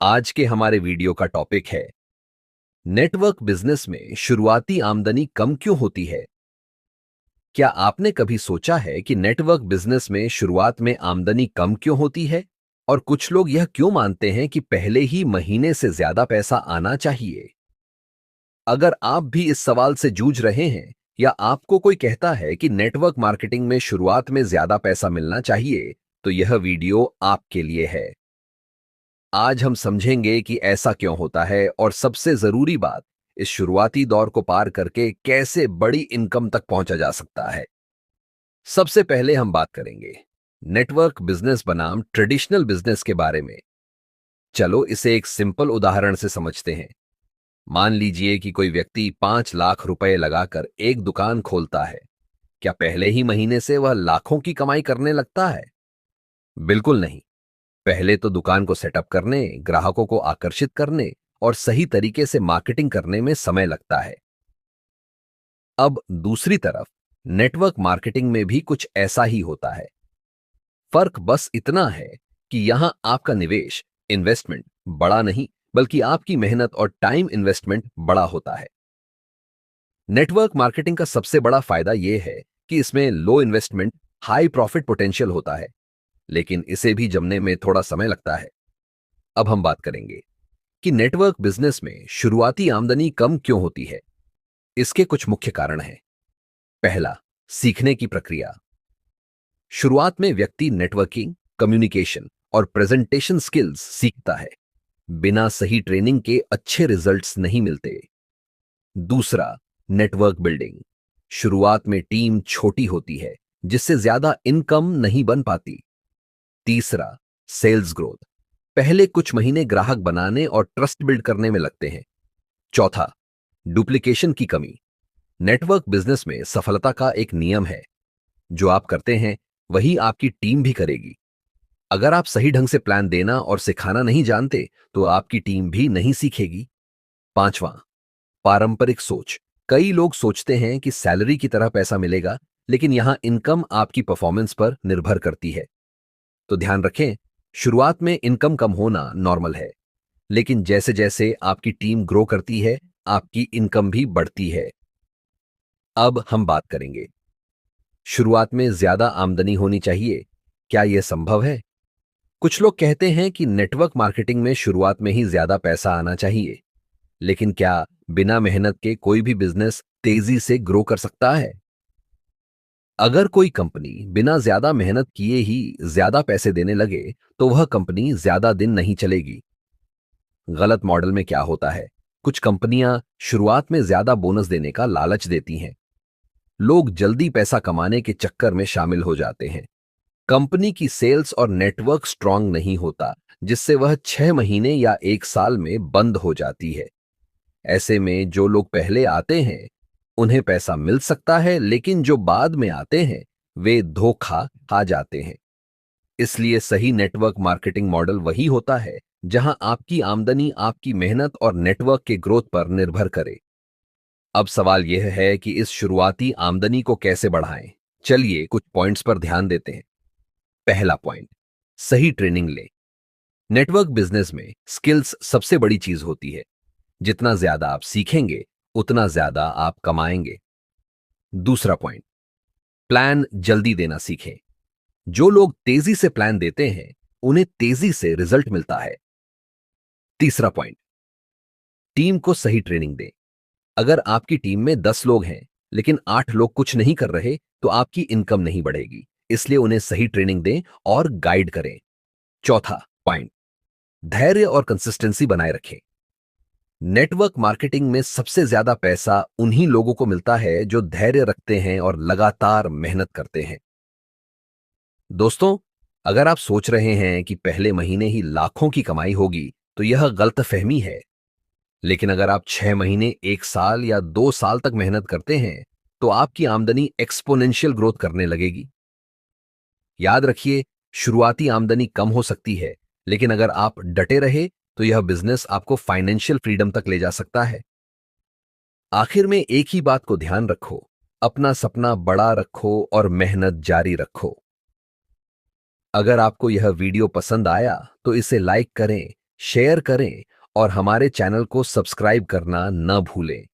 आज के हमारे वीडियो का टॉपिक है नेटवर्क बिजनेस में शुरुआती आमदनी कम क्यों होती है। क्या आपने कभी सोचा है कि नेटवर्क बिजनेस में शुरुआत में आमदनी कम क्यों होती है और कुछ लोग यह क्यों मानते हैं कि पहले ही महीने से ज्यादा पैसा आना चाहिए। अगर आप भी इस सवाल से जूझ रहे हैं या आपको कोई कहता है कि नेटवर्क मार्केटिंग में शुरुआत में ज्यादा पैसा मिलना चाहिए, तो यह वीडियो आपके लिए है। आज हम समझेंगे कि ऐसा क्यों होता है और सबसे जरूरी बात, इस शुरुआती दौर को पार करके कैसे बड़ी इनकम तक पहुंचा जा सकता है। सबसे पहले हम बात करेंगे नेटवर्क बिजनेस बनाम ट्रेडिशनल बिजनेस के बारे में। चलो इसे एक सिंपल उदाहरण से समझते हैं। मान लीजिए कि कोई व्यक्ति 5 लाख रुपए लगाकर एक दुकान खोलता है। क्या पहले ही महीने से वह लाखों की कमाई करने लगता है? बिल्कुल नहीं। पहले तो दुकान को सेटअप करने, ग्राहकों को आकर्षित करने और सही तरीके से मार्केटिंग करने में समय लगता है। अब दूसरी तरफ नेटवर्क मार्केटिंग में भी कुछ ऐसा ही होता है। फर्क बस इतना है कि यहां आपका निवेश, इन्वेस्टमेंट बड़ा नहीं, बल्कि आपकी मेहनत और टाइम इन्वेस्टमेंट बड़ा होता है। नेटवर्क मार्केटिंग का सबसे बड़ा फायदा यह है कि इसमें लो इन्वेस्टमेंट, हाई प्रॉफिट पोटेंशियल होता है, लेकिन इसे भी जमने में थोड़ा समय लगता है। अब हम बात करेंगे कि नेटवर्क बिजनेस में शुरुआती आमदनी कम क्यों होती है। इसके कुछ मुख्य कारण हैं। पहला, सीखने की प्रक्रिया। शुरुआत में व्यक्ति नेटवर्किंग, कम्युनिकेशन और प्रेजेंटेशन स्किल्स सीखता है। बिना सही ट्रेनिंग के अच्छे रिजल्ट्स नहीं मिलते। दूसरा, नेटवर्क बिल्डिंग। शुरुआत में टीम छोटी होती है, जिससे ज्यादा इनकम नहीं बन पाती। तीसरा, सेल्स ग्रोथ। पहले कुछ महीने ग्राहक बनाने और ट्रस्ट बिल्ड करने में लगते हैं। चौथा, डुप्लीकेशन की कमी। नेटवर्क बिजनेस में सफलता का एक नियम है, जो आप करते हैं वही आपकी टीम भी करेगी। अगर आप सही ढंग से प्लान देना और सिखाना नहीं जानते, तो आपकी टीम भी नहीं सीखेगी। पांचवा, पारंपरिक सोच। कई लोग सोचते हैं कि सैलरी की तरह पैसा मिलेगा, लेकिन यहां इनकम आपकी परफॉर्मेंस पर निर्भर करती है। तो ध्यान रखें, शुरुआत में इनकम कम होना नॉर्मल है, लेकिन जैसे जैसे आपकी टीम ग्रो करती है, आपकी इनकम भी बढ़ती है। अब हम बात करेंगे, शुरुआत में ज्यादा आमदनी होनी चाहिए, क्या यह संभव है? कुछ लोग कहते हैं कि नेटवर्क मार्केटिंग में शुरुआत में ही ज्यादा पैसा आना चाहिए, लेकिन क्या बिना मेहनत के कोई भी बिजनेस तेजी से ग्रो कर सकता है? अगर कोई कंपनी बिना ज्यादा मेहनत किए ही ज्यादा पैसे देने लगे, तो वह कंपनी ज्यादा दिन नहीं चलेगी। गलत मॉडल में क्या होता है, कुछ कंपनियां शुरुआत में ज्यादा बोनस देने का लालच देती हैं। लोग जल्दी पैसा कमाने के चक्कर में शामिल हो जाते हैं। कंपनी की सेल्स और नेटवर्क स्ट्रांग नहीं होता, जिससे वह 6 महीने या 1 साल में बंद हो जाती है। ऐसे में जो लोग पहले आते हैं उन्हें पैसा मिल सकता है, लेकिन जो बाद में आते हैं वे धोखा खा जाते हैं। इसलिए सही नेटवर्क मार्केटिंग मॉडल वही होता है जहां आपकी आमदनी आपकी मेहनत और नेटवर्क के ग्रोथ पर निर्भर करे। अब सवाल यह है कि इस शुरुआती आमदनी को कैसे बढ़ाएं। चलिए कुछ पॉइंट्स पर ध्यान देते हैं। पहला पॉइंट, सही ट्रेनिंग लें। नेटवर्क बिजनेस में स्किल्स सबसे बड़ी चीज होती है। जितना ज्यादा आप सीखेंगे, उतना ज्यादा आप कमाएंगे। दूसरा पॉइंट, प्लान जल्दी देना सीखें। जो लोग तेजी से प्लान देते हैं, उन्हें तेजी से रिजल्ट मिलता है। तीसरा पॉइंट, टीम को सही ट्रेनिंग दें। अगर आपकी टीम में 10 लोग हैं, लेकिन 8 लोग कुछ नहीं कर रहे, तो आपकी इनकम नहीं बढ़ेगी। इसलिए उन्हें सही ट्रेनिंग दें और गाइड करें। चौथा पॉइंट, धैर्य और कंसिस्टेंसी बनाए रखें। नेटवर्क मार्केटिंग में सबसे ज्यादा पैसा उन्हीं लोगों को मिलता है जो धैर्य रखते हैं और लगातार मेहनत करते हैं। दोस्तों, अगर आप सोच रहे हैं कि पहले महीने ही लाखों की कमाई होगी, तो यह गलतफहमी है। लेकिन अगर आप 6 महीने, 1 साल या 2 साल तक मेहनत करते हैं, तो आपकी आमदनी एक्सपोनेंशियल ग्रोथ करने लगेगी। याद रखिए, शुरुआती आमदनी कम हो सकती है, लेकिन अगर आप डटे रहे, तो यह बिजनेस आपको फाइनेंशियल फ्रीडम तक ले जा सकता है। आखिर में एक ही बात को ध्यान रखो, अपना सपना बड़ा रखो और मेहनत जारी रखो। अगर आपको यह वीडियो पसंद आया, तो इसे लाइक करें, शेयर करें और हमारे चैनल को सब्सक्राइब करना न भूलें।